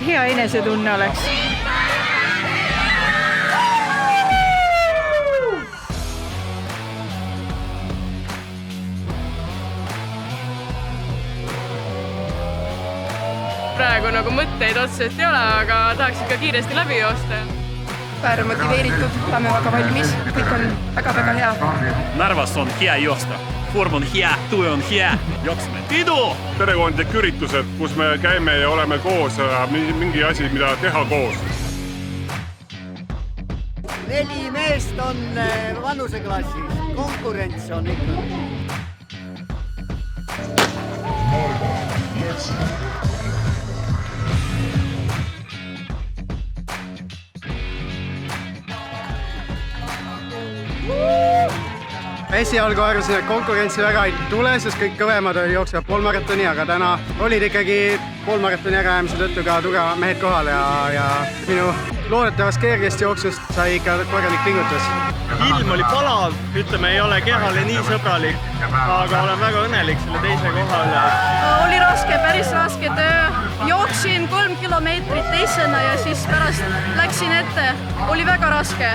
hea enesetunne oleks. Praegu nagu mõtteid otseselt ei ole, aga tahaks ikka kiiresti läbi joosta. Väga motiveeritud, oleme väga valmis, kõik on väga-väga hea. Narvas on hea joosta, vorm on hea, tuju on hea, jooksme. Pidu! Perekondlik üritused, kus me käime ja oleme koos, mingi asi, mida teha koos. 4 meest on vanuseklassis, konkurents on ikka. Esialgu arvasin, et konkurentsi väga ei tule, sest kõik kõvemad jooksevad poolmaratoni, aga täna olid ikkagi poolmaratoni äraajamisel tõttu ka tugevad mehed kohal ja minu loodetavast kergest jooksust sai ikka korralik pingutus. Ilm oli palav, ütleme, ei ole kehale nii sõbralik, aga olen väga õnnelik selle teise koha üle. Oli raske, päris raske töö. Jooksin 3 kilomeetrit teisena ja siis pärast läksin ette. Oli väga raske.